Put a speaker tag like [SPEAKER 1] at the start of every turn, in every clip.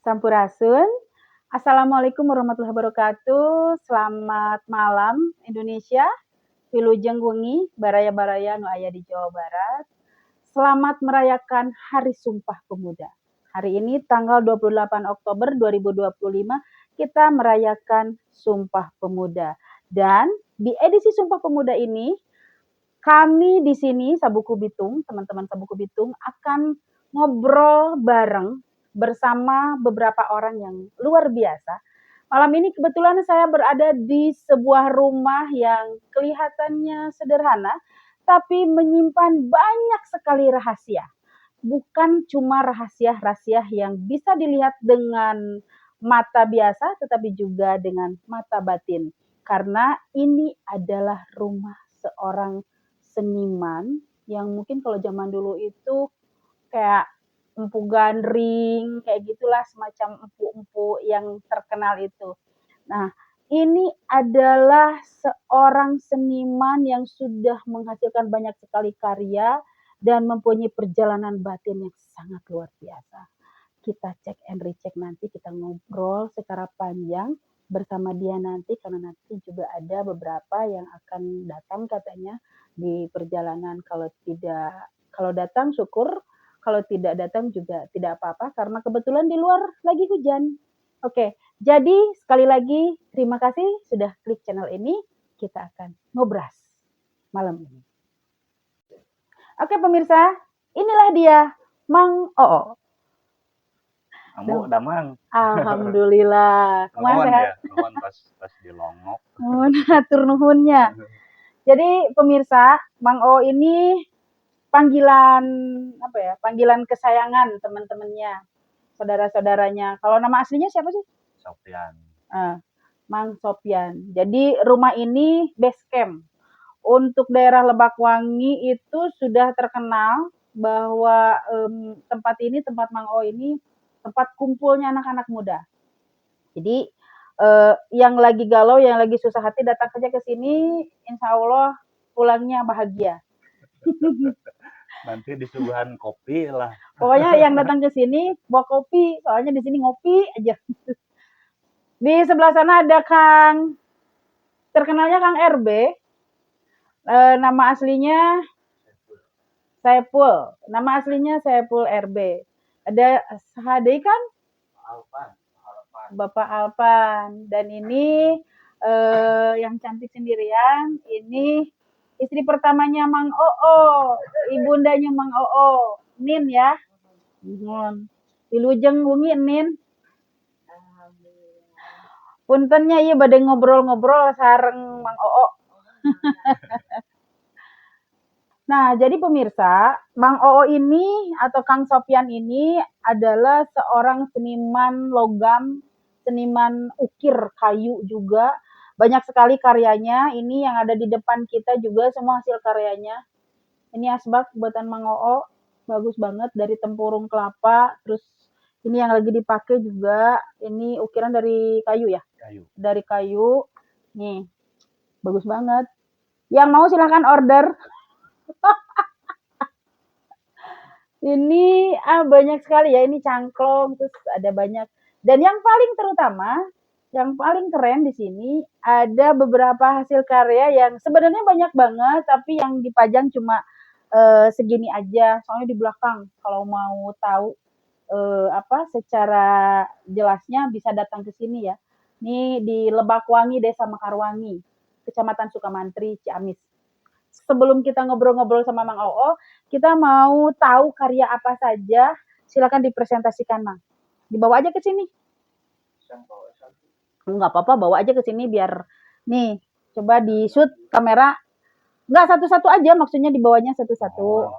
[SPEAKER 1] Sampurasun. Assalamualaikum warahmatullahi wabarakatuh. Selamat malam Indonesia. Wilujeng wengi baraya-baraya nu aya di Jawa Barat. Selamat merayakan Hari Sumpah Pemuda. Hari ini tanggal 28 Oktober 2025 kita merayakan Sumpah Pemuda. Dan di edisi Sumpah Pemuda ini kami di sini Sabuku Bitung, teman-teman Sabuku Bitung akan ngobrol bareng bersama beberapa orang yang luar biasa. Malam ini kebetulan saya berada di sebuah rumah yang kelihatannya sederhana, tapi menyimpan banyak sekali rahasia. Bukan cuma rahasia-rahasia yang bisa dilihat dengan mata biasa, tetapi juga dengan mata batin. Karena ini adalah rumah seorang seniman yang mungkin kalau zaman dulu itu kayak Empu Gandring, kayak gitulah semacam empu-empu yang terkenal itu. Nah, ini adalah seorang seniman yang sudah menghasilkan banyak sekali karya dan mempunyai perjalanan batin yang sangat luar biasa. Kita cek and recheck nanti, kita ngobrol secara panjang bersama dia nanti, karena nanti juga ada beberapa yang akan datang katanya di perjalanan. Kalau datang syukur, kalau tidak datang juga tidak apa-apa, karena kebetulan di luar lagi hujan. Oke, jadi sekali lagi terima kasih sudah klik channel ini. Kita akan ngobras malam ini. Oke pemirsa, inilah dia Mang Oo.
[SPEAKER 2] Ambo damang.
[SPEAKER 1] Alhamdulillah.
[SPEAKER 2] Nuhun
[SPEAKER 1] sehat?
[SPEAKER 2] ya, nuhun pas di Longok.
[SPEAKER 1] Atur nuhunnya. Jadi pemirsa, Mang O ini panggilan apa ya? Panggilan kesayangan teman-temannya, saudara-saudaranya. Kalau nama aslinya siapa sih?
[SPEAKER 2] Sofyan.
[SPEAKER 1] Mang Sofyan. Jadi rumah ini base camp. Untuk daerah Lebakwangi itu sudah terkenal bahwa tempat ini, tempat Mang O ini tempat kumpulnya anak-anak muda. Jadi yang lagi galau, yang lagi susah hati datang saja ke sini, insya Allah pulangnya bahagia.
[SPEAKER 2] Nanti disuguhan kopi lah.
[SPEAKER 1] Pokoknya yang datang ke sini bawa kopi, soalnya di sini ngopi aja. Di sebelah sana ada Kang, terkenalnya Kang RB, nama aslinya Saiful, nama aslinya Saiful RB. Ada Sahadei kan? Bapak Alpan. Dan ini yang cantik sendirian, ini istri pertamanya Mang Oo, ibundanya Mang Oo, Nin ya. Wilujeng wengi Nin. Puntennya iya badai ngobrol-ngobrol sareng Mang Oo. Nah, jadi pemirsa, Mang Oo ini atau Kang Sofyan ini adalah seorang seniman logam, seniman ukir kayu juga. Banyak sekali karyanya. Ini yang ada di depan kita juga semua hasil karyanya. Ini asbak buatan Mang Oo, bagus banget dari tempurung kelapa. Terus ini yang lagi dipakai juga, ini ukiran dari kayu ya?
[SPEAKER 2] Kayu.
[SPEAKER 1] Dari kayu. Nih, bagus banget. Yang mau silahkan order. Ini banyak sekali ya, ini cangklong, terus ada banyak. Dan yang paling terutama, yang paling keren di sini ada beberapa hasil karya yang sebenarnya banyak banget, tapi yang dipajang cuma segini aja. Soalnya di belakang, kalau mau tahu secara jelasnya bisa datang ke sini ya. Ini di Lebakwangi, Desa Mekarwangi, Kecamatan Sukamantri, Ciamis. Sebelum kita ngobrol-ngobrol sama Mang Oo, kita mau tahu karya apa saja. Silakan dipresentasikan, Mang. Dibawa aja ke sini. Enggak apa-apa, bawa aja ke sini biar nih, coba di shoot kamera. Enggak satu-satu aja, maksudnya dibawanya satu-satu.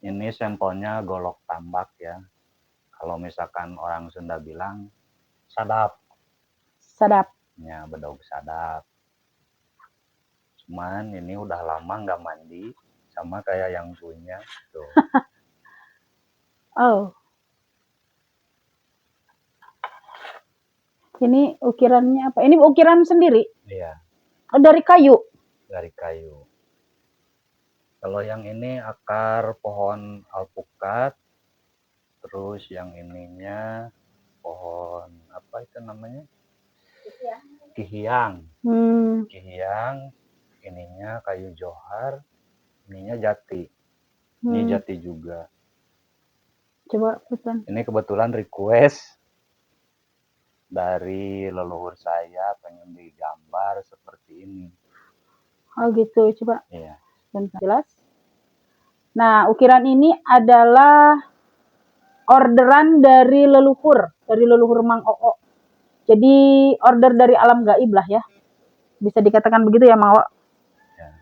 [SPEAKER 2] Ini sampelnya golok tambak ya. Kalau misalkan orang Sunda bilang sadap.
[SPEAKER 1] Sadap.
[SPEAKER 2] Ya, bedog sadap. Cuman ini udah lama nggak mandi, sama kayak yang punya tuh.
[SPEAKER 1] Oh. Ini ukirannya apa? Ini ukiran sendiri?
[SPEAKER 2] Iya.
[SPEAKER 1] Oh, dari kayu?
[SPEAKER 2] Dari kayu. Kalau yang ini akar pohon alpukat, terus yang ininya pohon apa itu namanya? Kihiang. Kihiang, ininya kayu johar, ininya jati. Ini jati juga.
[SPEAKER 1] Coba pesan.
[SPEAKER 2] Ini kebetulan request dari leluhur saya, pengen digambar seperti ini.
[SPEAKER 1] Oh gitu, coba.
[SPEAKER 2] Iya.
[SPEAKER 1] Jelas. Nah, ukiran ini adalah orderan dari leluhur Mang Oo. Jadi order dari alam gaib lah ya. Bisa dikatakan begitu ya, Mang Oo?
[SPEAKER 2] Ya.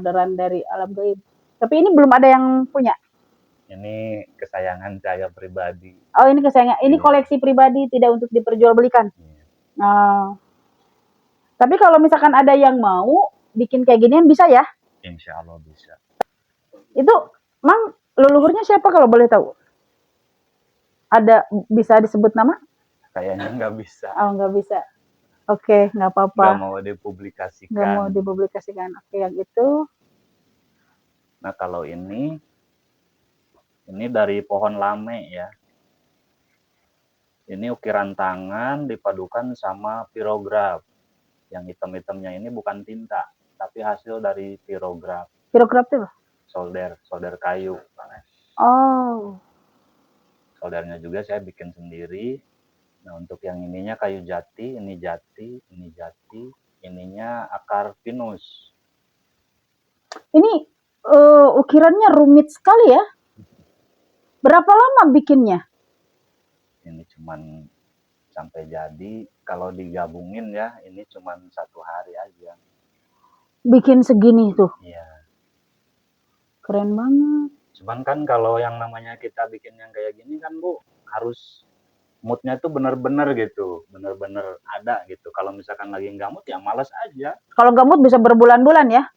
[SPEAKER 1] Orderan dari alam gaib. Tapi ini belum ada yang punya.
[SPEAKER 2] Ini kesayangan saya pribadi.
[SPEAKER 1] Oh, ini kesayangan. Ini koleksi pribadi, tidak untuk diperjualbelikan. Tapi kalau misalkan ada yang mau bikin kayak ginian bisa ya?
[SPEAKER 2] Insya Allah bisa.
[SPEAKER 1] Itu, Mang, leluhurnya siapa kalau boleh tahu? Ada bisa disebut nama?
[SPEAKER 2] Kayaknya nggak bisa.
[SPEAKER 1] Oh, nggak bisa. Oke, nggak apa-apa.
[SPEAKER 2] Nggak mau dipublikasikan.
[SPEAKER 1] Nggak mau dipublikasikan. Oke, yang itu.
[SPEAKER 2] Nah, kalau ini dari pohon lame ya. Ini ukiran tangan dipadukan sama pirograf. Yang hitam-hitamnya ini bukan tinta, tapi hasil dari pirograf.
[SPEAKER 1] Pirograf itu?
[SPEAKER 2] Solder kayu.
[SPEAKER 1] Oh.
[SPEAKER 2] Soldernya juga saya bikin sendiri. Nah, untuk yang ininya kayu jati, ini jati, ininya akar pinus.
[SPEAKER 1] Ini ukirannya rumit sekali ya. Berapa lama bikinnya?
[SPEAKER 2] Ini cuman sampai jadi, kalau digabungin ya, ini cuman 1 hari aja.
[SPEAKER 1] Bikin segini tuh?
[SPEAKER 2] Iya.
[SPEAKER 1] Keren banget.
[SPEAKER 2] Cuman kan kalau yang namanya kita bikin yang kayak gini kan Bu, harus moodnya tuh bener-bener gitu, bener-bener ada gitu. Kalau misalkan lagi nggak mood ya males aja.
[SPEAKER 1] Kalau nggak mood bisa berbulan-bulan ya?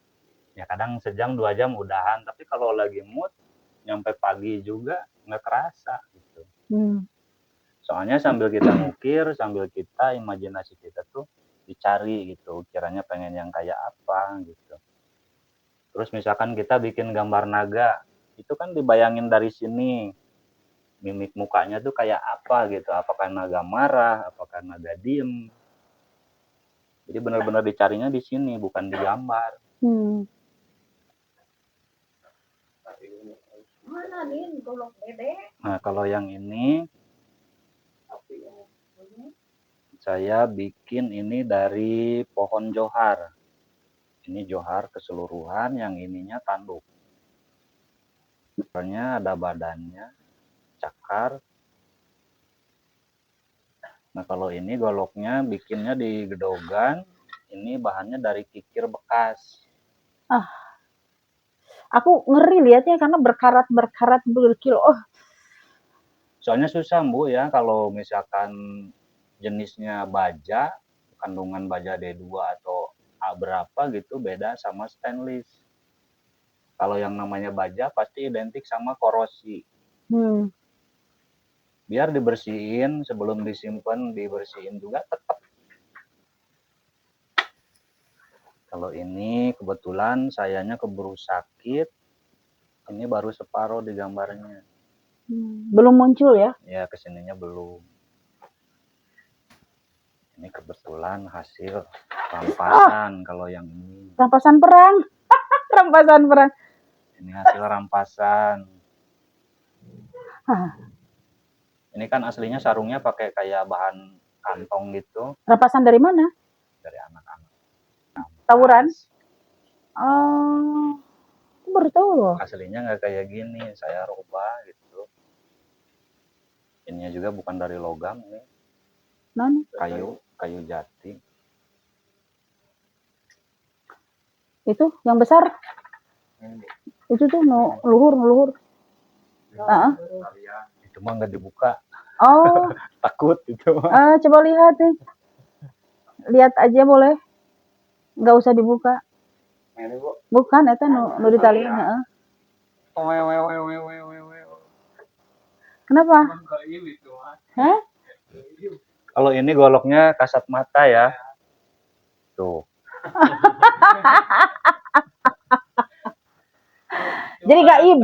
[SPEAKER 2] Ya kadang sejam 2 jam udahan, tapi kalau lagi mood nyampe pagi juga nggak kerasa gitu. Soalnya sambil kita ngukir, sambil kita imajinasi kita tuh dicari gitu, kiranya pengen yang kayak apa gitu. Terus misalkan kita bikin gambar naga, itu kan dibayangin dari sini, mimik mukanya tuh kayak apa gitu, apakah naga marah, apakah naga diem. Jadi benar-benar dicarinya di sini, bukan di gambar. Nah, kalau yang ini saya bikin ini dari pohon johar. Ini johar keseluruhan, yang ininya tanduk. Soalnya ada badannya, cakar. Nah, kalau ini goloknya bikinnya di gedogan. Ini bahannya dari kikir bekas.
[SPEAKER 1] Aku ngeri lihatnya karena berkarat berkilo.
[SPEAKER 2] Soalnya susah Bu ya, kalau misalkan jenisnya baja, kandungan baja D2 atau A berapa gitu, beda sama stainless. Kalau yang namanya baja pasti identik sama korosi. Biar dibersihin, sebelum disimpan dibersihin juga tetap. Kalau ini kebetulan sayanya keburu sakit, ini baru separuh digambarnya.
[SPEAKER 1] Belum muncul ya?
[SPEAKER 2] Ya, kesininya belum. Ini kebetulan hasil rampasan. Kalau yang ini
[SPEAKER 1] rampasan perang. Rampasan perang.
[SPEAKER 2] Ini hasil rampasan. Ini kan aslinya sarungnya pakai kayak bahan kantong gitu.
[SPEAKER 1] Rampasan dari mana?
[SPEAKER 2] Dari anak-anak.
[SPEAKER 1] Tawuran? Oh, aku baru tahu loh.
[SPEAKER 2] Aslinya nggak kayak gini, saya rubah gitu. Ininya juga bukan dari logam nih. Kayu jati.
[SPEAKER 1] Itu yang besar? Itu tuh luhur.
[SPEAKER 2] Itu mah nggak dibuka.
[SPEAKER 1] Oh.
[SPEAKER 2] Takut itu.
[SPEAKER 1] Coba lihat nih. Lihat aja boleh. Nggak usah dibuka. Bukan, itu nu ditali. Kenapa? Hah?
[SPEAKER 2] Kalau ini goloknya kasat mata ya. Tuh.
[SPEAKER 1] Jadi gaib.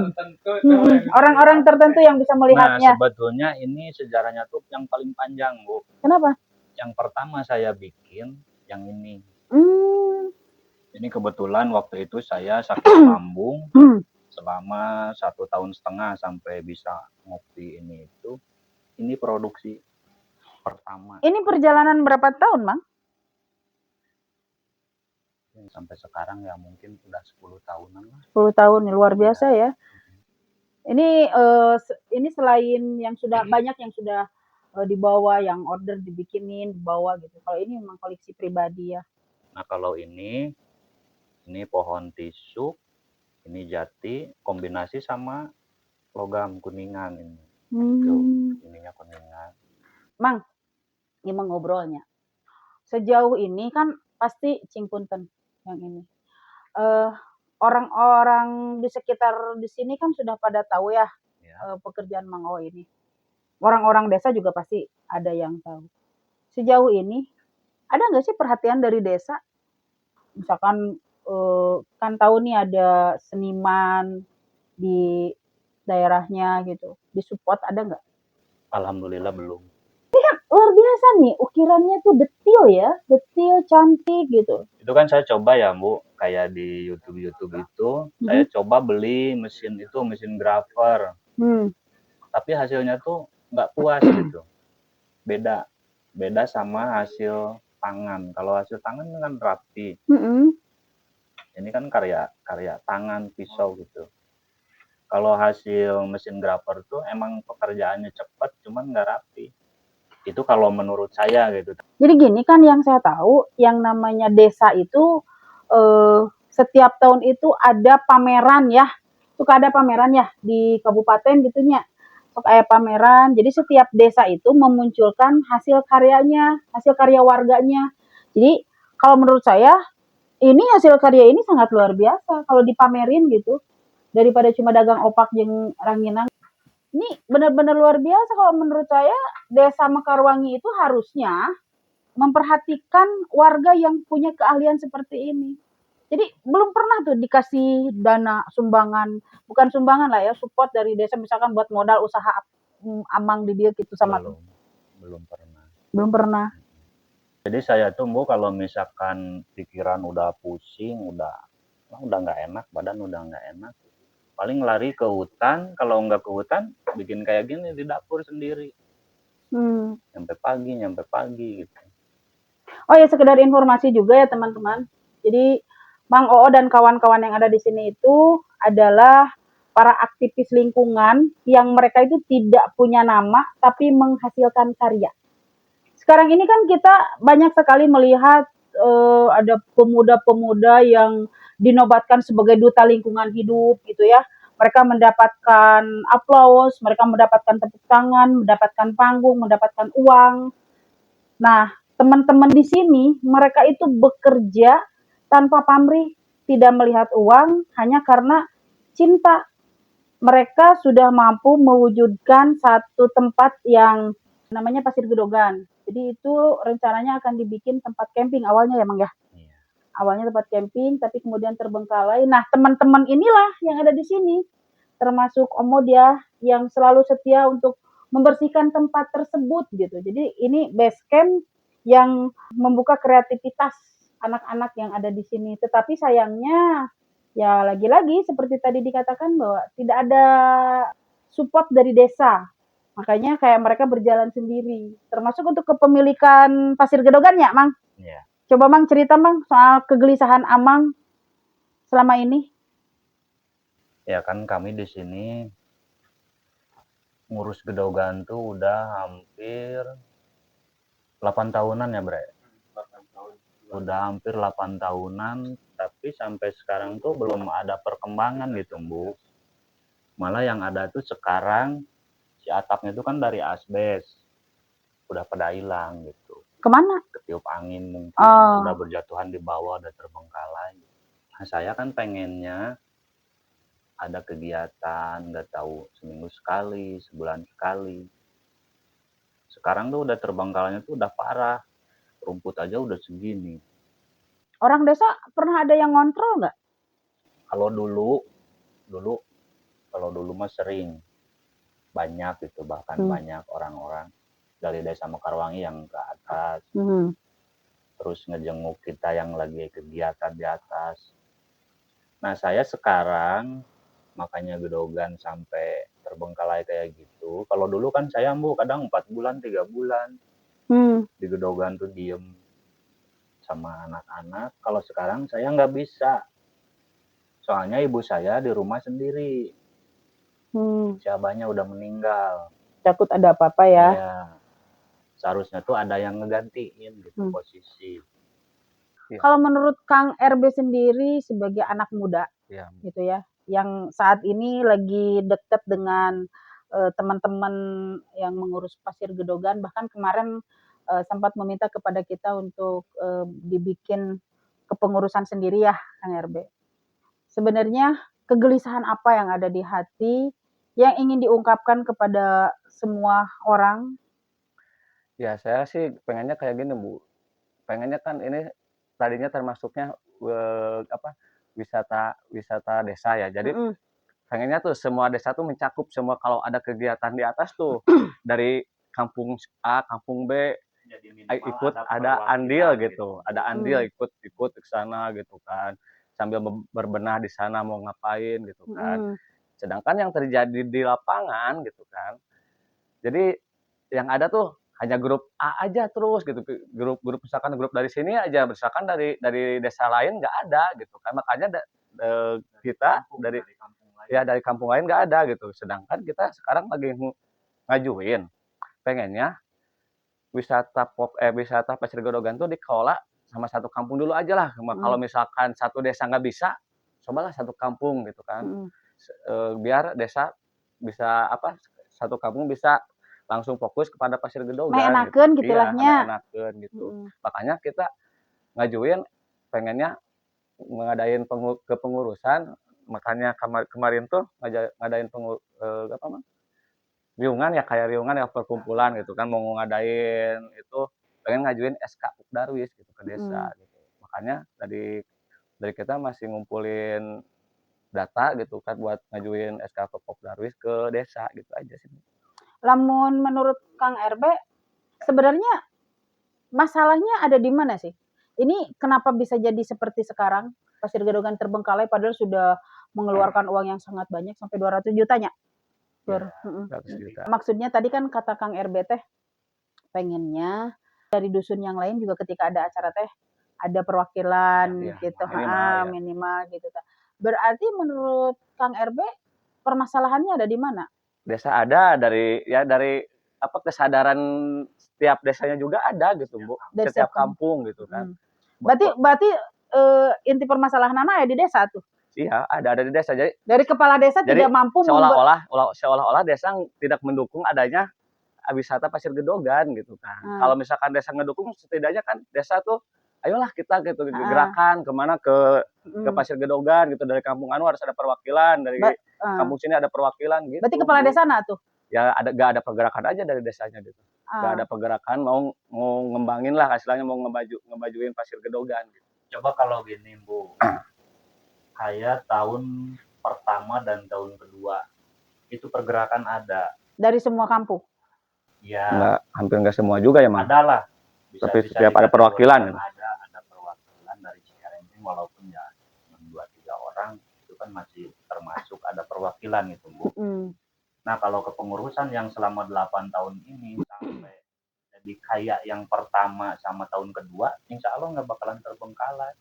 [SPEAKER 1] Orang-orang tertentu yang bisa melihatnya.
[SPEAKER 2] Nah, sebetulnya ini sejarahnya tuh yang paling panjang, Bu.
[SPEAKER 1] Kenapa?
[SPEAKER 2] Yang pertama saya bikin yang ini. Ini kebetulan waktu itu saya sakit lambung selama 1,5 tahun sampai bisa ngopi ini itu. Ini produksi pertama.
[SPEAKER 1] Ini perjalanan berapa tahun, Mang?
[SPEAKER 2] Sampai sekarang ya mungkin udah 10 tahunan lah.
[SPEAKER 1] 10 tahun, luar biasa ya. Ini selain yang sudah banyak yang sudah dibawa, yang order dibikinin, dibawa gitu. Kalau ini memang koleksi pribadi ya.
[SPEAKER 2] Nah kalau ini pohon tisu, ini jati, kombinasi sama logam kuningan ini. Ininya kuningan.
[SPEAKER 1] Mang, gimana ngobrolnya? Sejauh ini kan pasti Cingpunten yang ini. Orang-orang di sekitar di sini kan sudah pada tahu ya, pekerjaan Mang O ini. Orang-orang desa juga pasti ada yang tahu. Sejauh ini ada nggak sih perhatian dari desa? Misalkan kan tahu nih ada seniman di daerahnya gitu, disupport ada nggak?
[SPEAKER 2] Alhamdulillah belum.
[SPEAKER 1] Luar biasa nih, ukirannya tuh detil, cantik gitu.
[SPEAKER 2] Itu kan saya coba ya, Bu, kayak di YouTube itu, saya coba beli mesin grafer. Tapi hasilnya tuh nggak puas gitu. Beda sama hasil tangan. Kalau hasil tangan kan rapi. Ini kan karya tangan, pisau gitu. Kalau hasil mesin grafer tuh emang pekerjaannya cepat, cuman nggak rapi. Itu kalau menurut saya gitu.
[SPEAKER 1] Jadi gini kan yang saya tahu, yang namanya desa itu setiap tahun itu ada pameran ya. Suka ada pameran ya di kabupaten gitunya. Suka ada pameran. Jadi setiap desa itu memunculkan hasil karyanya, hasil karya warganya. Jadi kalau menurut saya ini hasil karya ini sangat luar biasa kalau dipamerin gitu. Daripada cuma dagang opak jeung ranginang. Ini benar-benar luar biasa kalau menurut saya. Desa Mekarwangi itu harusnya memperhatikan warga yang punya keahlian seperti ini. Jadi belum pernah tuh dikasih dana sumbangan, bukan sumbangan lah ya, support dari desa misalkan buat modal usaha amang di dia gitu sama tuh.
[SPEAKER 2] Belum pernah.
[SPEAKER 1] Belum pernah.
[SPEAKER 2] Jadi saya tuh Bu kalau misalkan pikiran udah pusing, udah nggak enak, badan udah nggak enak, paling lari ke hutan. Kalau nggak ke hutan, bikin kayak gini di dapur sendiri. Nyampe pagi gitu.
[SPEAKER 1] Oh ya, sekedar informasi juga ya teman-teman. Jadi Mang Oo dan kawan-kawan yang ada di sini itu adalah para aktivis lingkungan yang mereka itu tidak punya nama tapi menghasilkan karya. Sekarang ini kan kita banyak sekali melihat ada pemuda-pemuda yang dinobatkan sebagai duta lingkungan hidup gitu ya. Mereka mendapatkan aplaus, mereka mendapatkan tepuk tangan, mendapatkan panggung, mendapatkan uang. Nah, teman-teman di sini mereka itu bekerja tanpa pamrih, tidak melihat uang, hanya karena cinta. Mereka sudah mampu mewujudkan satu tempat yang namanya Pasir Gedogan. Jadi itu rencananya akan dibikin tempat camping awalnya ya, Mang ya. Awalnya tempat camping, tapi kemudian terbengkalai. Nah, teman-teman inilah yang ada di sini, termasuk Om Modia yang selalu setia untuk membersihkan tempat tersebut gitu. Jadi ini base camp yang membuka kreativitas anak-anak yang ada di sini. Tetapi sayangnya ya lagi-lagi seperti tadi dikatakan bahwa tidak ada support dari desa. Makanya kayak mereka berjalan sendiri. Termasuk untuk kepemilikan Pasir Gedogan ya, Mang?
[SPEAKER 2] Iya.
[SPEAKER 1] Coba Mang cerita Mang soal kegelisahan Amang selama ini.
[SPEAKER 2] Ya kan kami di sini ngurus Gedogan tuh udah hampir 8 tahunan ya, Bre. Udah hampir 8 tahunan, tapi sampai sekarang tuh belum ada perkembangan gitu, Bu. Malah yang ada tuh sekarang si atapnya itu kan dari asbes. Udah pada hilang gitu.
[SPEAKER 1] Kemana?
[SPEAKER 2] Ketiup angin mungkin, udah berjatuhan di bawah, udah terbengkalai. Nah, saya kan pengennya ada kegiatan, nggak tahu seminggu sekali, sebulan sekali. Sekarang tuh udah terbengkalainya tuh udah parah. Rumput aja udah segini.
[SPEAKER 1] Orang desa pernah ada yang ngontrol nggak?
[SPEAKER 2] Kalau dulu Kalau dulu mah sering, banyak gitu, bahkan banyak orang-orang dari desa Mekarwangi yang ke atas, terus ngejenguk kita yang lagi kegiatan di atas. Nah, saya sekarang makanya gedogan sampai terbengkalai kayak gitu. Kalau dulu kan saya kadang 4 bulan, 3 bulan di gedogan tuh diem sama anak-anak. Kalau sekarang saya nggak bisa. Soalnya ibu saya di rumah sendiri. Si abahnya udah meninggal.
[SPEAKER 1] Takut ada apa-apa ya.
[SPEAKER 2] Iya. Seharusnya tuh ada yang ngegantiin gitu posisi.
[SPEAKER 1] Kalau menurut Kang RB sendiri sebagai anak muda, gitu ya, yang saat ini lagi dekat dengan teman-teman yang mengurus Pasir Gedogan, bahkan kemarin sempat meminta kepada kita untuk dibikin kepengurusan sendiri ya, Kang RB. Sebenarnya kegelisahan apa yang ada di hati yang ingin diungkapkan kepada semua orang?
[SPEAKER 3] Ya saya sih pengennya kayak gini Bu, pengennya kan ini tadinya termasuknya wisata desa ya, jadi pengennya tuh semua desa tuh mencakup semua, kalau ada kegiatan di atas tuh dari kampung A, kampung B ikut ada andil gitu, ada andil ikut ke sana gitu kan, sambil berbenah di sana mau ngapain gitu kan. Sedangkan yang terjadi di lapangan gitu kan, jadi yang ada tuh hanya grup A aja terus gitu, grup misalkan grup dari sini aja, misalkan dari desa lain nggak ada gitu kan, makanya kita dari kampung lain nggak ada gitu. Sedangkan kita sekarang lagi ngajuin pengennya wisata Pasir Gedogan tuh dikelola sama satu kampung dulu aja lah. Kalau misalkan satu desa nggak bisa, cobalah satu kampung gitu kan. Biar desa bisa satu kampung bisa langsung fokus kepada Pasir Gedogan.
[SPEAKER 1] Maenakeun
[SPEAKER 3] gitu.
[SPEAKER 1] Gitu lah nya.
[SPEAKER 3] Maenakeun gitu. Makanya kita ngajuin pengennya ngadain kepengurusan, makanya kemarin tuh ngadain riungan ya, kayak riungan ya, perkumpulan gitu kan, mau ngadain itu pengen ngajuin SK Pukdarwis gitu ke desa gitu. Makanya dari kita masih ngumpulin data gitu kan buat ngajuin SK Pukdarwis ke desa gitu aja sih.
[SPEAKER 1] Lamun menurut Kang RB sebenarnya masalahnya ada di mana sih? Ini kenapa bisa jadi seperti sekarang? Pasir Gedogan terbengkalai padahal sudah mengeluarkan uang yang sangat banyak sampai 200 jutanya. Maksudnya tadi kan kata Kang RB teh pengennya dari dusun yang lain juga ketika ada acara teh ada perwakilan gitu, minimal gitu. Berarti menurut Kang RB permasalahannya ada di mana?
[SPEAKER 3] Desa ada dari kesadaran setiap desanya juga ada gitu Bu, setiap kampung gitu kan.
[SPEAKER 1] Berarti inti permasalahan anak ya di desa tuh.
[SPEAKER 3] Iya, ada di desa. Jadi
[SPEAKER 1] dari kepala desa tidak mampu
[SPEAKER 3] seolah-olah desa tidak mendukung adanya wisata Pasir Gedogan gitu kan. Kalau misalkan desa ngedukung, setidaknya kan desa tuh ayolah kita gitu gerakan kemana ke Pasir Gedogan gitu, dari kampung anu harus ada perwakilan, dari kampung sini ada perwakilan gitu.
[SPEAKER 1] Berarti kepala desa tuh?
[SPEAKER 3] Ya gak ada pergerakan aja dari desanya gitu. Gak ada pergerakan, mau ngembangin lah istilahnya, mau ngebajuin Pasir Gedogan gitu.
[SPEAKER 2] Coba kalau gini Bu, kayak tahun pertama dan tahun kedua itu pergerakan ada
[SPEAKER 1] dari semua kampung.
[SPEAKER 2] Ya,
[SPEAKER 3] hampir nggak semua juga ya, Mang.
[SPEAKER 2] Ada lah.
[SPEAKER 3] Tapi setiap ada perwakilan.
[SPEAKER 2] Ada perwakilan dari Cikarengkring, walaupun ya 2-3 orang itu kan masih termasuk ada perwakilan itu Bu. Nah kalau kepengurusan yang selama 8 tahun ini sampai jadi kayak yang pertama sama tahun kedua, insya Allah nggak bakalan terbengkalai.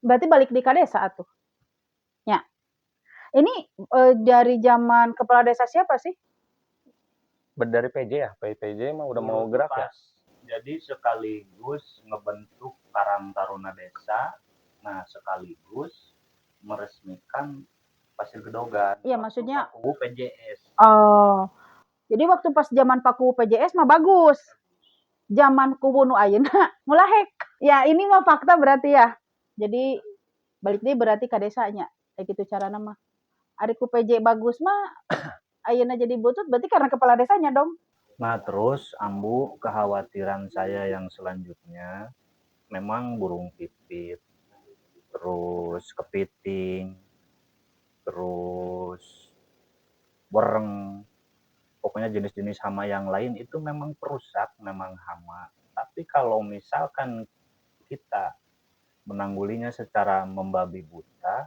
[SPEAKER 1] Berarti balik di desa tuh. Ya. Ini dari zaman kepala desa siapa sih?
[SPEAKER 3] Dari PJ ya, PJ mah udah mau gerak ya.
[SPEAKER 2] Jadi sekaligus ngebentuk Karang Taruna Desa, nah sekaligus meresmikan Pasir Gedogan.
[SPEAKER 1] Iya, maksudnya
[SPEAKER 2] Paku PJS.
[SPEAKER 1] Oh. Jadi waktu pas zaman Paku PJS mah bagus. Zaman kubu nu ayeuna mulahek. Ya, ini mah fakta berarti ya. Jadi balik deui berarti ka desanya. Kayak gitu carana mah. Ari ku PJ bagus mah ayeuna jadi butut berarti karena kepala desanya dong.
[SPEAKER 2] Nah, terus Ambu, kekhawatiran saya yang selanjutnya memang burung pipit, terus kepiting, terus wereng, pokoknya jenis-jenis hama yang lain itu memang perusak, memang hama. Tapi kalau misalkan kita menanggulinya secara membabi buta,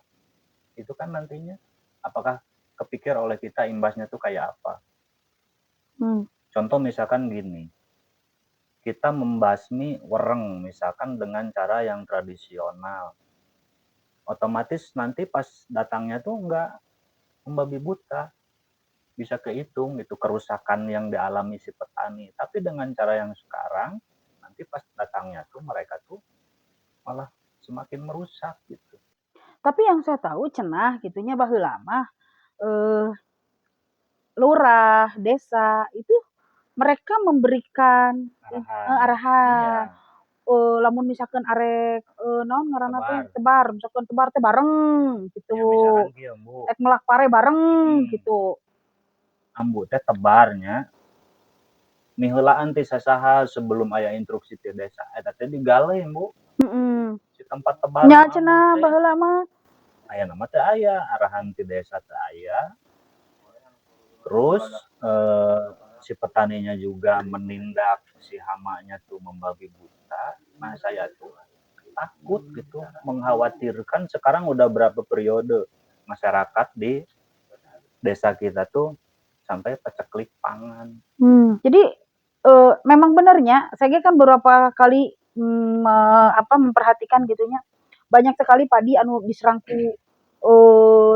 [SPEAKER 2] itu kan nantinya apakah kepikir oleh kita imbasnya tuh kayak apa? Contoh misalkan gini, kita membasmi wereng misalkan dengan cara yang tradisional, otomatis nanti pas datangnya tuh nggak membabi buta, bisa kehitung gitu kerusakan yang dialami si petani. Tapi dengan cara yang sekarang, nanti pas datangnya tuh mereka tuh malah semakin merusak gitu.
[SPEAKER 1] Tapi yang saya tahu cenah gitunya baheula mah lurah, desa itu mereka memberikan arahan.
[SPEAKER 2] Iya.
[SPEAKER 1] Lamun misalkan arek naon ngaranna teh
[SPEAKER 2] Tebar.
[SPEAKER 1] misalkan tebar teh bareng gitu.
[SPEAKER 2] Ya misalkan kieu, Bu.
[SPEAKER 1] Rek melak pare bareng gitu.
[SPEAKER 2] Ambu teh tebarnya miheulaan ti sasaha sebelum aya instruksi ti desa eta teh digaleun, Bu. Si tempat tebar
[SPEAKER 1] Nya cenah baheula mah.
[SPEAKER 2] Aya nama teh aya, arahan ti desa teh aya. Terus si petaninya juga menindak si hamanya tuh membabi buta. Nah saya tuh takut gitu, mengkhawatirkan sekarang udah berapa periode masyarakat di desa kita tuh sampai paceklik pangan.
[SPEAKER 1] Jadi memang benernya, saya kan beberapa kali memperhatikan gitunya, banyak sekali padi anu diserang ku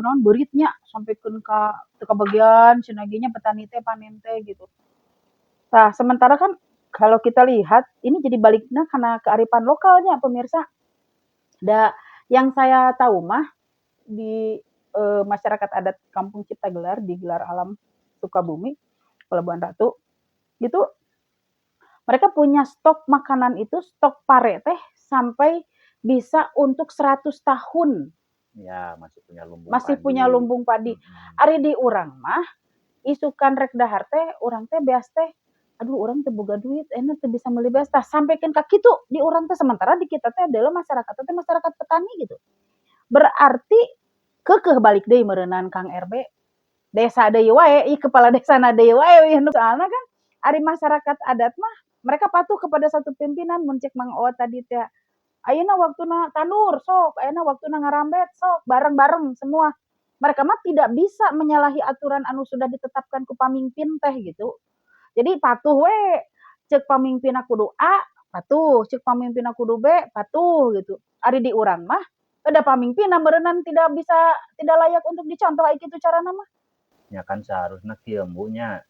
[SPEAKER 1] naon beuritnya sampikeun ka teu kabagian cenah ge nya petani teh panen teh gitu. Nah, sementara kan kalau kita lihat ini jadi baliknya karena kearifan lokalnya pemirsa. Yang saya tahu mah di masyarakat adat Kampung Ciptagelar di Gelar Alam Sukabumi, Pelabuhan Ratu, gitu mereka punya stok makanan itu, stok pare teh sampai bisa untuk 100 tahun.
[SPEAKER 2] Ya, masih
[SPEAKER 1] Masih punya lumbung padi. Ari di urang mah isukan rek dahar teh urang teh beas teh aduh urang teu boga duit enak teu bisa meuli beas tah sampekeun ka kitu di urang teh sementara di kita teh adalah masyarakat teh masyarakat petani gitu. Berarti keukeuh balik deui meureunnan Kang RB. Desa deui wae, ieu kepala desana deui wae soalna kan ari masyarakat adat mah mereka patuh kepada satu pimpinan mun cek Mang Oot tadi teh. Ayeuna waktuna tandur sok, ayeuna waktuna ngarambet sok, bareng-bareng semua. Mereka mah tidak bisa menyalahi aturan anu sudah ditetapkan ku pamimpin teh gitu. Jadi patuh we, cek pamimpinna kudu A, patuh, cek pamimpinna kudu B, patuh gitu. Ari di urang mah ada pamimpinna meureunnan tidak bisa tidak layak untuk dicontoh ai kitu carana mah.
[SPEAKER 2] Ya kan seharusnya kieu Bu nya.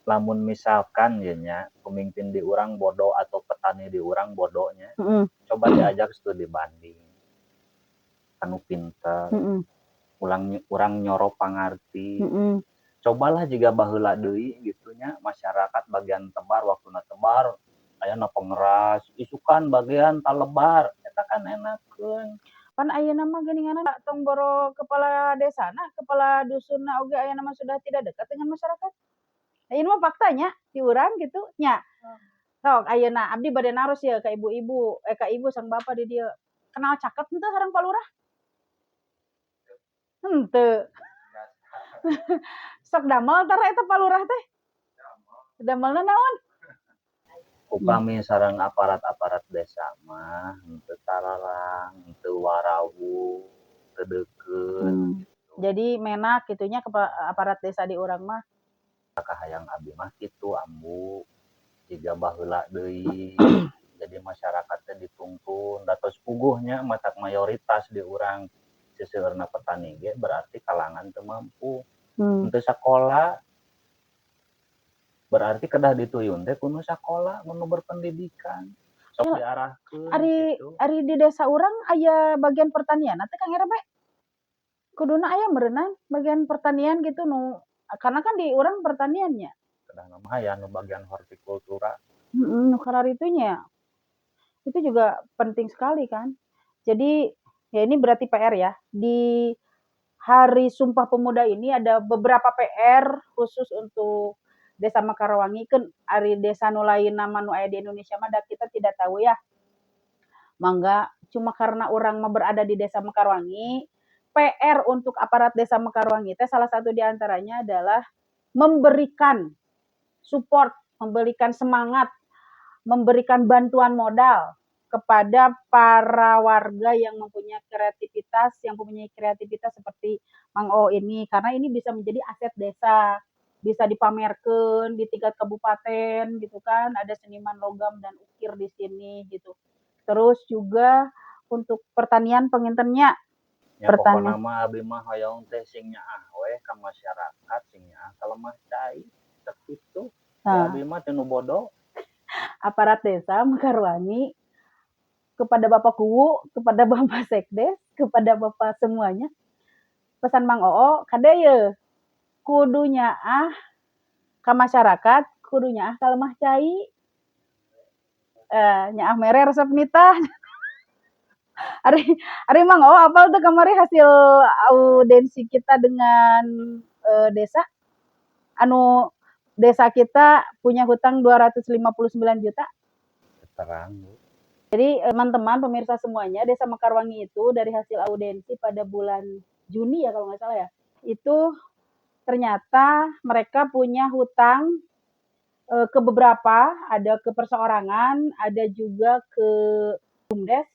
[SPEAKER 2] Lamun misalkan ya nya pemimpin di urang bodoh atau petani di urang bodohnya, coba diajak studi banding. Anu pinter, urang nyoro pangarti. Cobalah jika baheula deui gitu nya masyarakat bagian tebar waktuna tebar ayana pengeras, isukan bagian talebar, eta kan enakeun.
[SPEAKER 1] Pan ayeuna mah geuninganna tong boro kepala desana, kepala dusunna oge ayeuna mah sudah tidak dekat dengan masyarakat. Ini mah faktanya di urang gitu nya. Sok ayeuna abdi bade naros ya ka ibu-ibu, ka ibu sang bapak di dieu. Kenal cakep henteu sareng Pak Lurah? Henteu. Sok damel tara eta Pak Lurah teh. Damelna naon?
[SPEAKER 2] Upami sareng aparat-aparat desa mah henteu tararang, henteu warawu, teu deukeut.
[SPEAKER 1] Jadi menak kitunya ke aparat desa di urang mah.
[SPEAKER 2] Kahayang abdi mah kitu ambu. Jiga baheula deui. Jadi masyarakat teh dituntun datos puguhnya matak mayoritas di urang seseueurna petani ge berarti kalangan teu mampu. Henteu sakola berarti kedah dituyun teh kudu sakola nu berpendidikan. Sok diarahkeun gitu.
[SPEAKER 1] Ari di desa urang aya bagian pertanian teh Kang RB. Kuduna aya meureunnan bagian pertanian gitu nu karena kan di urang pertaniannya.
[SPEAKER 2] Kedah mah aya nu bagian hortikultura.
[SPEAKER 1] Nu kararitunya. Itu juga penting sekali kan. Jadi ya ini berarti PR ya. Di Hari Sumpah Pemuda ini ada beberapa PR khusus untuk Desa Mekarwangi kan ari desa nu lain nama nu aya di Indonesia mah kita tidak tahu ya. Mangga cuma karena orang mah berada di Desa Mekarwangi, PR untuk aparat Desa Mekarwangi teh salah satu di antaranya adalah memberikan support, memberikan semangat, memberikan bantuan modal kepada para warga yang mempunyai kreativitas seperti Mang O ini, karena ini bisa menjadi aset desa, bisa dipamerkan di tingkat kabupaten gitu kan, ada seniman logam dan ukir di sini gitu. Terus juga untuk pertanian pengintennya.
[SPEAKER 2] Ya pokoknya mah abi mah hoyong teh sing nyaah we ka masyarakat sing nyaah ka lemah cai tek kitu. Ya abi mah teu nu bodoh.
[SPEAKER 1] Aparat desa Mekarwangi kepada Bapak Kuwu, kepada Bapak Sekdes, kepada Bapak semuanya, pesan Mang Oo kadeu kudu nyaah ka masyarakat, kudu nyaah ka lemah cai. Nyaah mere resep nitah. Ari Mang Oo apal tuh kemarin hasil audensi kita dengan desa. Anu desa kita punya hutang 259 juta.
[SPEAKER 2] Terang.
[SPEAKER 1] Jadi teman-teman pemirsa semuanya, Desa Mekarwangi itu dari hasil audensi pada bulan Juni ya kalau nggak salah ya, itu ternyata mereka punya hutang ke beberapa, ada ke perseorangan, ada juga ke BUMDes,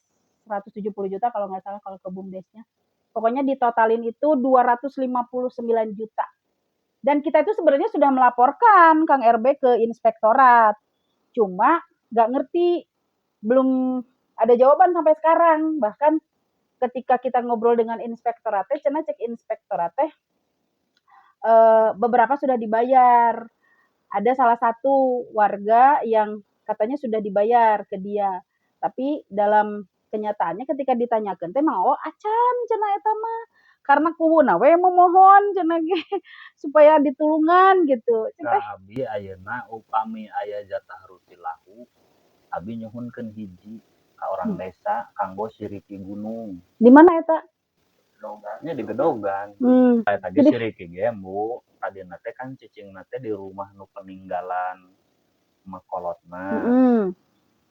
[SPEAKER 1] 170 juta kalau nggak salah kalau ke BUMDesnya. Pokoknya ditotalin itu 259 juta. Dan kita itu sebenarnya sudah melaporkan Kang RB ke inspektorat. Cuma nggak ngerti, belum ada jawaban sampai sekarang. Bahkan ketika kita ngobrol dengan inspektorat, cenah cek inspektorat beberapa sudah dibayar. Ada salah satu warga yang katanya sudah dibayar ke dia. Tapi dalam kenyataannya ketika ditanyakan teh Mang Oh acan cenah eta mah karena kuwuna we memohon cenah ge supaya ditulungan gitu.
[SPEAKER 2] Nah, abi ayeuna upami aya jatah rutilahu, abi nyuhunkeun hiji ka orang desa kanggo siriki gunung.
[SPEAKER 1] Di mana eta?
[SPEAKER 2] Nya di Gedogan. Tadi siriki ge Bu, tadina teh kan cicingna teh di rumah nu peninggalan makolotna.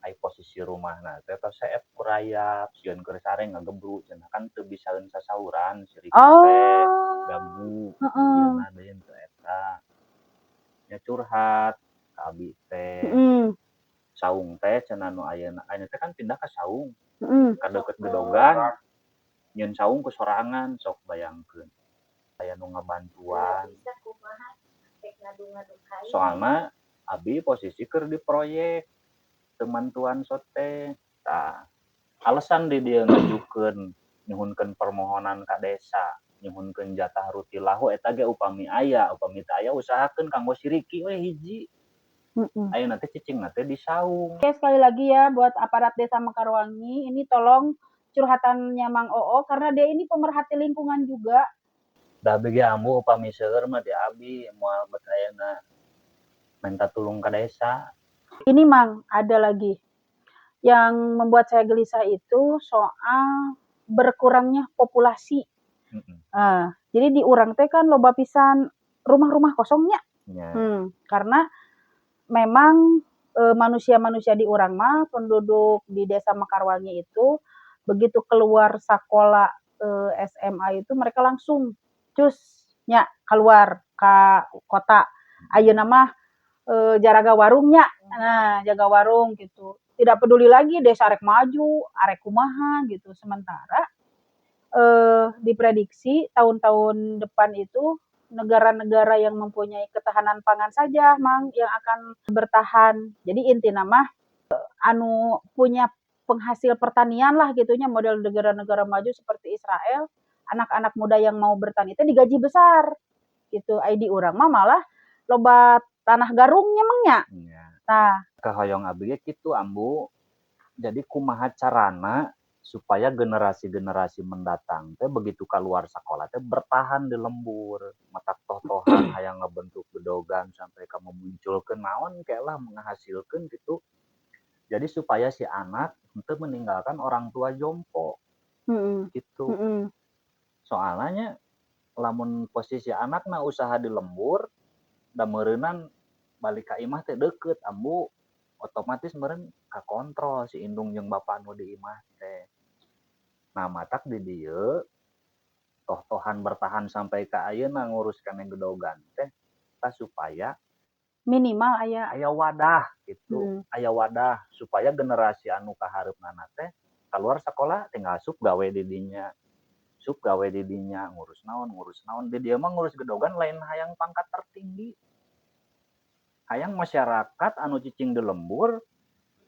[SPEAKER 2] Ai posisi rumahna teh tos saep kurayap, sieun keur sare ngagebru cenah kan teu bisaeun sasauran siriki teh gabu. Ieu deui teu eta. Nya curhat ka abi teh. Saung teh cenah nu ayeuna teh kan pindah ka Saung. Ka deukeut Gedogan. Nyeun saung ku sorangan sok bayangkeun aya nu ngabantuan soalna abi posisi keur di proyek temantuan sote tah alasan di dia ngajukeun nyuhunkeun permohonan ka desa nyuhunkeun jatah rutilahu eta ge upami aya upami teu aya usahakeun kanggo siriki we hiji ayeuna teh cicingna teh di Saung.
[SPEAKER 1] Oke, sekali lagi ya buat aparat Desa Mekarwangi, ini tolong curhatannya Mang Oo karena dia ini pemerhati lingkungan juga.
[SPEAKER 2] Da bege ambu upami seueur mah di abi moal bet ayeuna minta tulung ke desa.
[SPEAKER 1] Ini Mang, ada lagi yang membuat saya gelisah itu soal berkurangnya populasi. Jadi di urang teh kan loba pisan rumah-rumah kosongnya. Karena memang manusia-manusia di urang mah penduduk di Desa Mekarwangi itu begitu keluar sekolah SMA itu mereka langsung cusnya keluar ke kota. Ayeuna mah jaraga warungnya, nah jaga warung gitu. Tidak peduli lagi desa arek maju, arek kumaha gitu. Sementara diprediksi tahun-tahun depan itu negara-negara yang mempunyai ketahanan pangan saja Mang yang akan bertahan. Jadi intina mah anu punya penghasil pertanian lah gitunya model negara-negara maju seperti Israel, anak-anak muda yang mau bertani itu digaji besar gitu. Ai di urang mah malah loba tanah garungnya mangnya.
[SPEAKER 2] Nah, kahoyong abi ge kitu ambu. Jadi kumaha carana supaya generasi-generasi mendatang teh begitu keluar sekolah teh bertahan di lembur, matak toh-tohan hayang ngebentuk Gedogan sampai kamu munculkeun naon kayak lah menghasilkeun gitu. Jadi supaya si anak henteu meninggalkan orang tua jompo. Gitu. Soalnya lamun posisi anakna usaha di lembur da meureunan balik ka imah teh deukeut ambu otomatis meureun kakontrol si indung jeung bapa nu di imah teh. Nah matak di dieu toh-tohan bertahan sampai ka ayeuna ngurus kana Gedogan teh kita supaya
[SPEAKER 1] minimal aya
[SPEAKER 2] wadah gitu. Aya wadah supaya generasi anu kahareupna teh keluar sekolah tinggal sup gawe di dinya. Sup gawe di dinya, ngurus naon. Di dieu mah ngurus gedogan lain hayang pangkat tertinggi. Hayang masyarakat anu cicing di lembur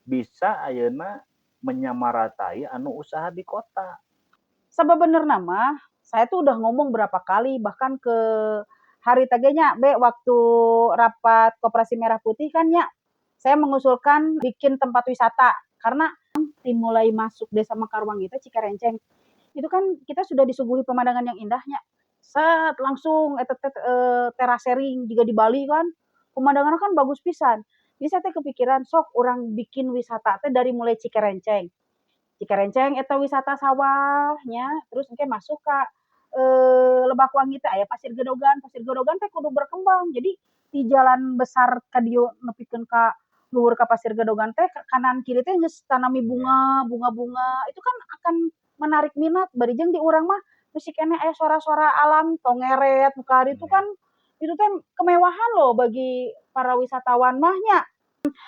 [SPEAKER 2] bisa ayeuna menyamaratai anu usaha di kota.
[SPEAKER 1] Sebebenerna mah saya tuh udah ngomong berapa kali bahkan ke hari tagenya Be waktu rapat Koperasi Merah Putih kan ya. Saya mengusulkan bikin tempat wisata karena dimulai masuk Desa Mekarwangi itu Cikerenceng. Itu kan kita sudah disuguhi pemandangan yang indahnya. Set langsung terasering juga di Bali kan. Pemandangannya kan bagus pisan. Jadi saya teh kepikiran sok orang bikin wisata teh dari mulai Cikerenceng. Cikerenceng eta wisata sawahnya, terus engke masuk ka Lebak Wangi teh aya Pasir Gedogan. Pasir Gedogan teh kudu berkembang. Jadi di jalan besar ka dieu nepikeun ka luhur ka Pasir Gedogan teh kanan kiri teh geus tanami bunga-bunga. Itu kan akan menarik minat bari jeung di urang mah musik keneh aya suara-suara alam tongeret nu itu kan itu teh kemewahan loh bagi para wisatawan mah nya.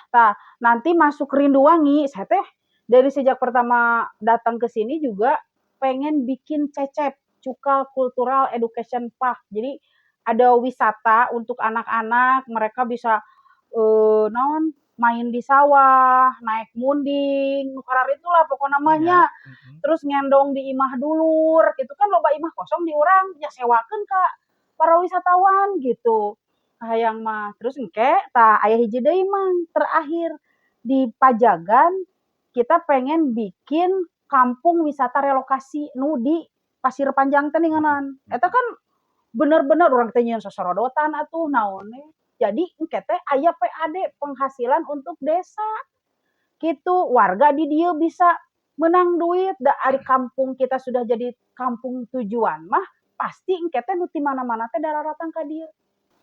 [SPEAKER 1] Tah, nanti masuk Rinduwangi, saya teh dari sejak pertama datang ke sini juga pengen bikin Cecep, Cukal Cultural Education Park. Jadi ada wisata untuk anak-anak, mereka bisa naon main di sawah, naik munding, nukarar itulah pokok namanya. Terus ngendong di imah dulur, gitu kan loba imah kosong di urang, ya sewakeun ka para wisatawan gitu. Hayang mah terus engke tah aya hiji deui Mang, terakhir di Pajagan kita pengen bikin kampung wisata relokasi nu di Pasir Panjang teh ninganan. Eta kan bener-bener urang teh nyieun sasorodotan atuh naon we. Jadi engke teh aya PAD penghasilan untuk desa. Kitu warga di dieu bisa menang duit da ari kampung kita sudah jadi kampung tujuan mah pasti engke teh nu ti mana-mana teh dararatan ka dieu.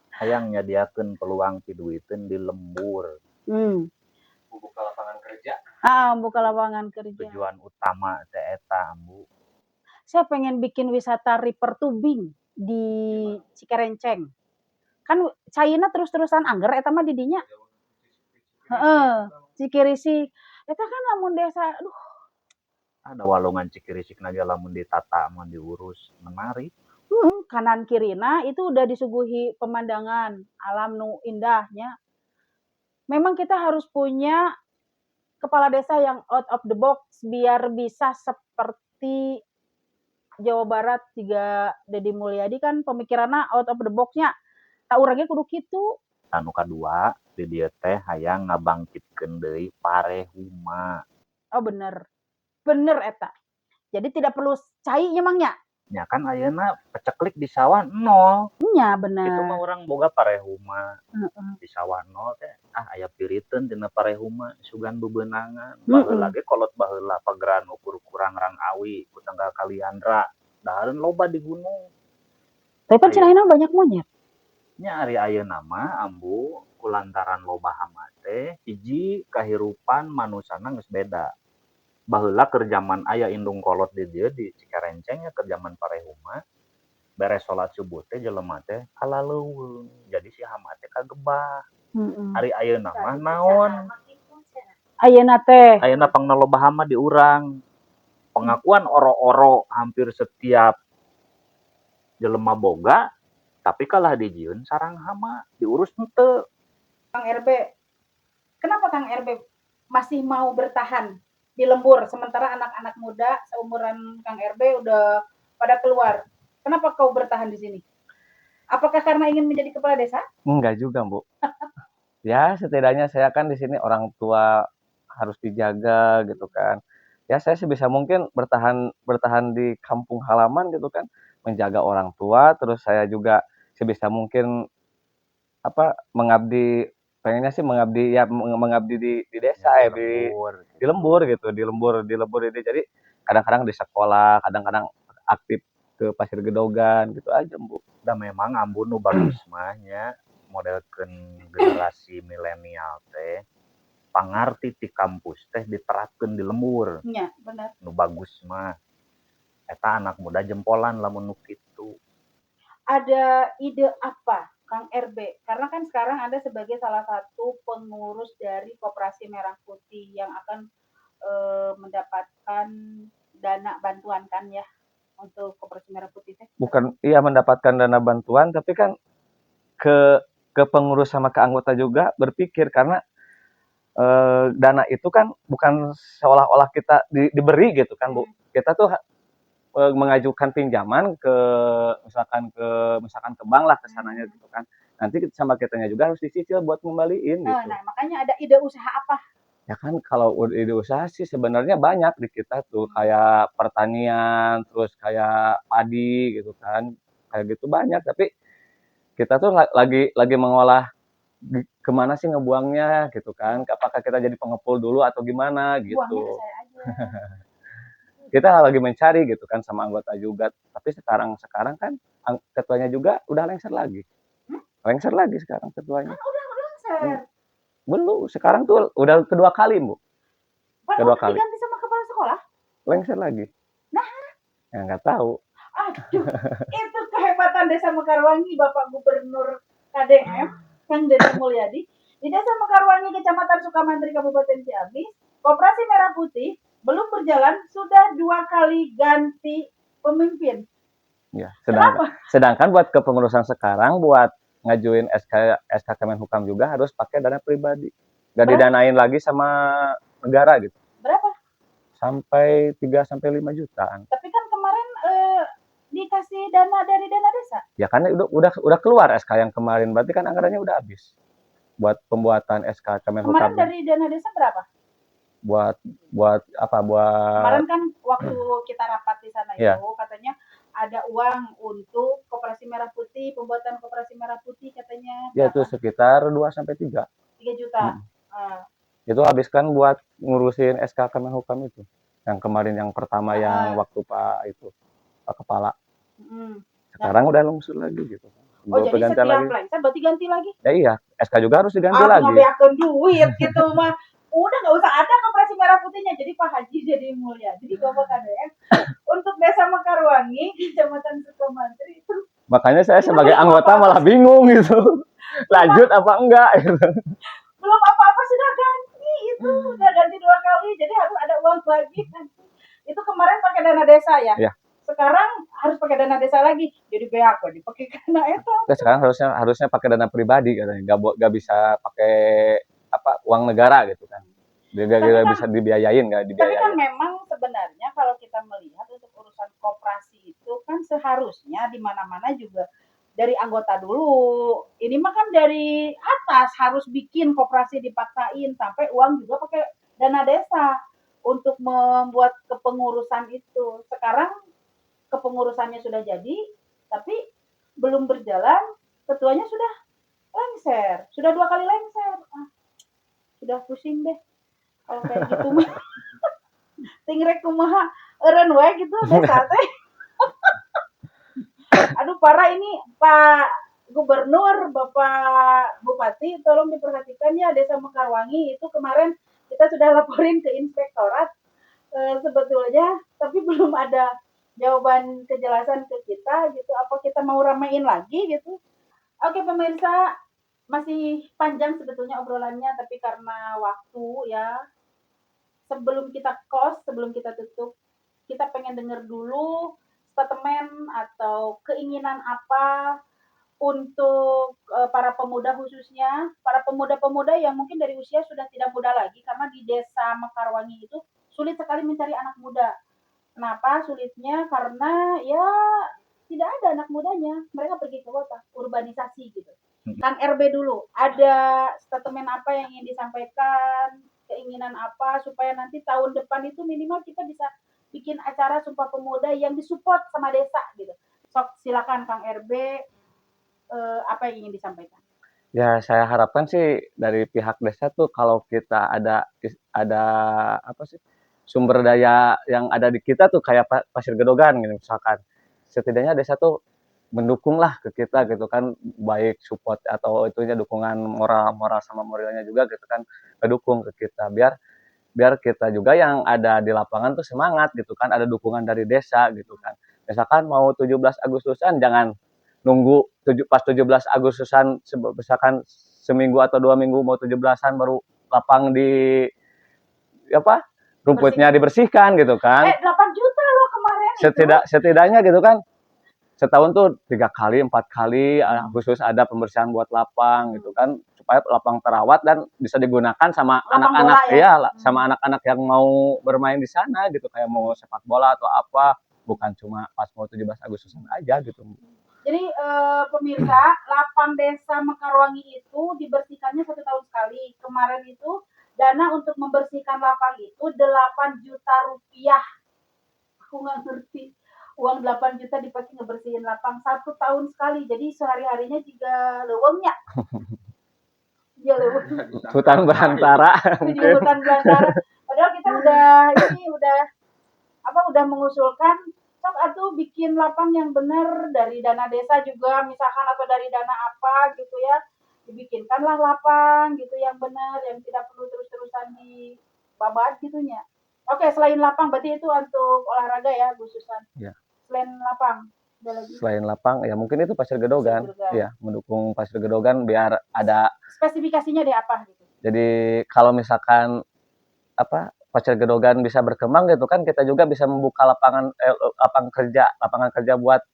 [SPEAKER 2] Hayang nyadiakeun peluang ti duiteun di lembur.
[SPEAKER 3] Buka lapangan kerja.
[SPEAKER 1] Buka lapangan kerja.
[SPEAKER 2] Tujuan utama teh eta, Ambu.
[SPEAKER 1] Saya pengen bikin wisata river tubing di Cikerenceng. Kan caina terus-terusan angger eta mah di dinya. Cikirisik. Eta kan lamun desa, aduh.
[SPEAKER 2] Ada walungan Cikirisik naga lamun ditata mun diurus menarik.
[SPEAKER 1] Kanan kirina itu udah disuguhi pemandangan alam nu indahnya. Memang kita harus punya kepala desa yang out of the box biar bisa seperti Jawa Barat juga Deddy Mulyadi kan pemikirannya out of the box-nya. Tak urangnya kudu kitu.
[SPEAKER 2] Anu kadua, di dieu teh hayang ngabangkitkeun deui Parehuma.
[SPEAKER 1] Oh bener. Bener eta. Jadi tidak perlu cai nya Mang nya.
[SPEAKER 2] Nya kan ayeuna peceklik di sawah nol.
[SPEAKER 1] Nya bener.
[SPEAKER 2] Itu mah urang boga Parehuma. Di sawah nol teh aya piriteun dina Parehuma sugan bebeunangan. Baheula ge kolot baheula pageran ukur kurang Rang Awi ku tanggal Kaliandra. Dahareun loba di gunung.
[SPEAKER 1] Tapi kan Cinaina banyak monyet.
[SPEAKER 2] Nya ari ayeuna mah Ambu kulantaran loba hama teh hiji kahirupan manusana geus beda. Baheula keur jaman aya indung kolot di dieu di Cikerenceng nya keur jaman Parehuma. Beres salat subuh teh jelema teh kalaleuweung. Jadi si hama teh kagebah. Ari ayeuna mah naon?
[SPEAKER 1] Ayeuna teh.
[SPEAKER 2] Ayeuna pangna loba hama di urang. Pengakuan oro-oro hampir setiap jelema boga, tapi kalah dijieun sarang hama, diurus henteu.
[SPEAKER 1] Kang RB, kenapa Kang RB masih mau bertahan di lembur sementara anak-anak muda seumuran Kang RB udah pada keluar? Kenapa kau bertahan di sini? Apakah karena ingin menjadi kepala desa?
[SPEAKER 3] Enggak juga, Bu. Ya, setidaknya saya kan di sini orang tua harus dijaga gitu kan. Ya saya sebisa mungkin bertahan di kampung halaman gitu kan, menjaga orang tua, terus saya juga sebisa mungkin mengabdi, pengennya sih mengabdi di desa ya, di lembur gitu, di lembur ini. Jadi kadang-kadang di sekolah, kadang-kadang aktif ke Pasir Gedogan gitu aja, Bu.
[SPEAKER 2] Da memang Ambu nu bagus mah nya modelkeun generasi milenial teh pangarti ti kampus teh diterapkeun di lembur.
[SPEAKER 1] Nya, benar.
[SPEAKER 2] Nu bagus mah eta anak muda jempolan lamun nu kitu.
[SPEAKER 1] Ada ide apa Kang RB, karena kan sekarang Anda sebagai salah satu pengurus dari Koperasi Merah Putih yang akan mendapatkan dana bantuan kan ya untuk Koperasi Merah Putih teh?
[SPEAKER 3] Bukan, iya mendapatkan dana bantuan, tapi kan ke pengurus sama ke anggota juga berpikir karena dana itu kan bukan seolah-olah kita diberi gitu kan Bu. Kita tuh mengajukan pinjaman ke misalkan ke bank lah kesananya gitu kan. Nanti sama kitanya juga harus dicicil buat ngembaliin gitu.
[SPEAKER 1] Nah, makanya ada ide usaha apa?
[SPEAKER 3] Ya kan kalau ide usaha sih sebenarnya banyak di kita tuh kayak pertanian, terus kayak padi gitu kan. Kayak gitu banyak, tapi kita tuh lagi mengolah kemana sih ngebuangnya gitu kan. Apakah kita jadi pengepul dulu atau gimana
[SPEAKER 1] Buangnya ke
[SPEAKER 3] gitu.
[SPEAKER 1] saya aja.
[SPEAKER 3] Kita lagi mencari gitu kan sama anggota juga. Tapi sekarang kan ketuanya juga udah lengser lagi. Lengser lagi sekarang ketuanya.
[SPEAKER 1] Udah lengser.
[SPEAKER 3] Belum, sekarang tuh udah kedua kali, Bu. Kedua
[SPEAKER 1] Udah
[SPEAKER 3] kali.
[SPEAKER 1] diganti sama kepala sekolah?
[SPEAKER 3] Lengser lagi.
[SPEAKER 1] Nah,
[SPEAKER 3] ya nggak tahu.
[SPEAKER 1] Aduh, itu kehebatan Desa Mekarwangi, Bapak Gubernur KDM, Kang Deddy Mulyadi. Di Desa Mekarwangi, Kecamatan Sukamantri, Kabupaten Ciamis, Koperasi Merah Putih belum berjalan, sudah 2 kali ganti pemimpin.
[SPEAKER 3] Ya, sedangkan buat kepengurusan sekarang, buat ngajuin SK Kemenhukam juga harus pakai dana pribadi. Nggak didanain lagi sama negara gitu.
[SPEAKER 1] Berapa?
[SPEAKER 3] Sampai 3-5 jutaan.
[SPEAKER 1] Tapi kan kemarin dikasih dana dari dana desa.
[SPEAKER 3] Ya kan udah keluar SK yang kemarin, berarti kan anggarannya udah habis. Buat pembuatan SK Kemenhukam.
[SPEAKER 1] Kemarin dari dana desa berapa?
[SPEAKER 3] Buat apa?
[SPEAKER 1] Kemarin kan waktu kita rapat di sana itu katanya ada uang untuk Koperasi Merah Putih, pembuatan Koperasi Merah Putih katanya.
[SPEAKER 3] Ya itu sekitar 2-3.
[SPEAKER 1] 3 juta.
[SPEAKER 3] Itu habiskan buat ngurusin SK Kemenhukam itu. Yang kemarin yang pertama yang waktu Pak Kepala. Sekarang udah lungsur lagi gitu.
[SPEAKER 1] Oh, jadi setiap lengser berarti ganti lagi?
[SPEAKER 3] Ya iya, SK juga harus diganti lagi.
[SPEAKER 1] Ngabeakeun duit gitu mah. Udah nggak usah ada Koperasi Merah Putihnya, jadi Pak Haji jadi mulia. Jadi Bapak KDM untuk Desa Mekarwangi, Kecamatan Sukamantri itu.
[SPEAKER 3] Makanya saya sebagai anggota malah bingung gitu. Lanjut apa enggak gitu.
[SPEAKER 1] Belum apa-apa sudah ganti itu, udah ganti 2 kali, jadi harus ada uang lagi. Itu kemarin pakai dana desa ya?
[SPEAKER 3] Iya.
[SPEAKER 1] Sekarang harus pakai dana desa lagi, jadi beak dipakai karena itu.
[SPEAKER 3] Sekarang harusnya pakai dana pribadi katanya, nggak bisa pakai uang negara gitu kan. Nggak bisa dibiayain, nggak dibiayain.
[SPEAKER 1] Tapi kan memang sebenarnya kalau kita melihat untuk urusan koperasi itu kan seharusnya di mana-mana juga dari anggota dulu. Ini mah kan dari atas harus bikin koperasi dipaksain sampai uang juga pakai dana desa untuk membuat kepengurusan itu. Sekarang kepengurusannya sudah jadi, tapi belum berjalan, ketuanya sudah lengser, sudah 2 kali lengser. Sudah pusing deh kalau kayak gitu mah. Tingrek kumaha eureun we gitu desa teh. Aduh parah ini Pak Gubernur, Bapak Bupati, tolong diperhatikan ya Desa Mekarwangi itu kemarin kita sudah laporin ke inspektorat sebetulnya, tapi belum ada jawaban kejelasan ke kita gitu. Apa kita mau ramein lagi gitu? Oke pemirsa, masih panjang sebetulnya obrolannya, tapi karena waktu ya, sebelum kita close, sebelum kita tutup, kita pengen dengar dulu statement atau keinginan apa untuk para pemuda khususnya, para pemuda-pemuda yang mungkin dari usia sudah tidak muda lagi, karena di Desa Mekarwangi itu sulit sekali mencari anak muda. Kenapa sulitnya? Karena ya tidak ada anak mudanya, mereka pergi ke kota, urbanisasi gitu. Kang RB dulu, ada statement apa yang ingin disampaikan, keinginan apa supaya nanti tahun depan itu minimal kita bisa bikin acara Sumpah Pemuda yang disupport sama desa gitu. Sok silakan Kang RB, apa yang ingin disampaikan?
[SPEAKER 3] Ya saya harapkan sih dari pihak desa tuh kalau kita ada apa sih sumber daya yang ada di kita tuh kayak Pasir Gedogan gitu misalkan, setidaknya desa tuh mendukung lah ke kita gitu kan, baik support atau itunya dukungan moral sama moralnya juga gitu kan, mendukung ke kita biar kita juga yang ada di lapangan tuh semangat gitu kan, ada dukungan dari desa gitu kan. Misalkan mau 17 Agustusan jangan nunggu pas 17 Agustusan misalkan seminggu atau 2 minggu mau 17-an baru lapang di apa rumputnya dibersihkan gitu kan.
[SPEAKER 1] 8 juta loh kemarin
[SPEAKER 3] setidaknya gitu kan, setahun tuh 3 kali 4 kali khusus ada pembersihan buat lapang gitu kan, supaya lapang terawat dan bisa digunakan sama anak-anak sama anak-anak yang mau bermain di sana gitu, kayak mau sepak bola atau apa, bukan cuma pas mau 17 Agustusan aja gitu.
[SPEAKER 1] Jadi pemirsa, lapang desa Mekarwangi itu dibersihkannya 1 tahun sekali. Kemarin itu dana untuk membersihkan lapang itu 8 juta rupiah. Aku nggak ngerti. Uang 8 juta dipakai ngebersihin lapang 1 tahun sekali. Jadi sehari-harinya juga leuweungnya. Iya leuweung.
[SPEAKER 3] Hutan belantara.
[SPEAKER 1] Juga hutan belantara. Padahal kita udah mengusulkan sok atuh bikin lapang yang benar dari dana desa juga misalkan atau dari dana apa gitu ya. Dibikinkanlah lapang gitu yang benar, yang tidak perlu terus-terusan dibabat gitunya. Oke, selain lapang berarti itu untuk olahraga ya, khususan.
[SPEAKER 3] Ya.
[SPEAKER 1] Selain lapang,
[SPEAKER 3] selain lapang ya mungkin itu Pasir Gedogan. Ya, mendukung Pasir Gedogan biar ada
[SPEAKER 1] spesifikasinya di apa gitu.
[SPEAKER 3] Jadi kalau misalkan Pasir Gedogan bisa berkembang gitu kan, kita juga bisa membuka lapangan kerja buat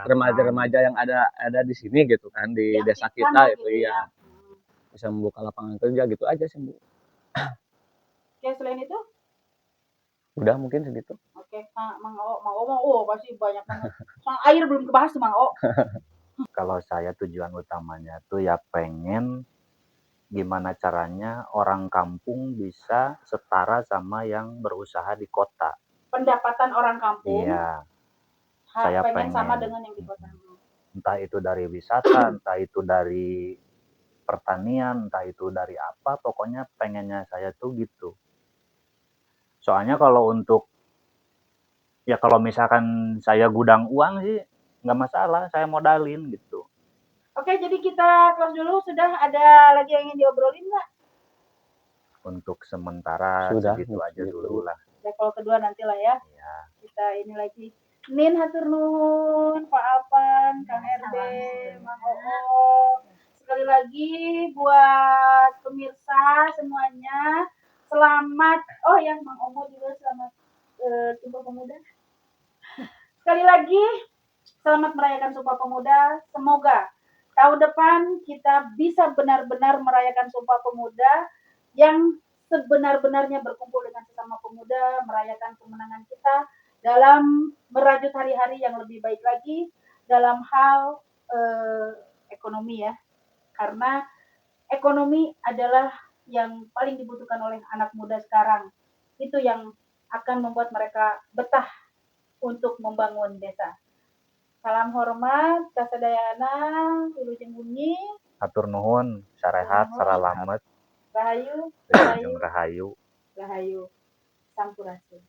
[SPEAKER 3] remaja-remaja yang ada di sini gitu kan, di desa kita gitu ya. Bisa membuka lapangan kerja gitu aja sih, Bu.
[SPEAKER 1] Oke, selain itu?
[SPEAKER 3] Udah mungkin segitu.
[SPEAKER 1] Oke, Mang O pasti banyak banget. Soal air belum kebahas tuh Mang O.
[SPEAKER 2] Kalau saya tujuan utamanya tuh ya pengen gimana caranya orang kampung bisa setara sama yang berusaha di kota.
[SPEAKER 1] Pendapatan orang kampung.
[SPEAKER 2] Iya. Saya pengen
[SPEAKER 1] sama dengan yang di kota.
[SPEAKER 2] Entah itu dari wisata, entah itu dari pertanian, entah itu dari apa, pokoknya pengennya saya tuh gitu. Soalnya kalau misalkan saya gudang uang sih nggak masalah, saya modalin gitu.
[SPEAKER 1] Oke, jadi kita close dulu. Sudah ada lagi yang ingin diobrolin nggak?
[SPEAKER 2] Untuk sementara
[SPEAKER 3] sudah,
[SPEAKER 2] segitu aja dulu lah.
[SPEAKER 1] Ya, kalau kedua nanti lah ya.
[SPEAKER 2] Ya.
[SPEAKER 1] Kita ini lagi. Nin hatur nuhun, Pak Alpan, Kang RB, Mang Oo. Sekali lagi buat pemirsa semuanya, selamat. Oh ya, Mang Oo juga selamat Sumpah Pemuda. Sekali lagi, selamat merayakan Sumpah Pemuda. Semoga tahun depan kita bisa benar-benar merayakan Sumpah Pemuda yang sebenar-benarnya berkumpul dengan sesama pemuda, merayakan kemenangan kita dalam merajut hari-hari yang lebih baik lagi dalam hal ekonomi ya. Karena ekonomi adalah yang paling dibutuhkan oleh anak muda sekarang. Itu yang akan membuat mereka betah untuk membangun desa. Salam hormat, kasadayana, Wilujeng Bumi.
[SPEAKER 2] Hatur nuhun, sarehat, saralamet.
[SPEAKER 1] Rahayu,
[SPEAKER 2] Rahayu.
[SPEAKER 1] Rahayu. Sampurasun.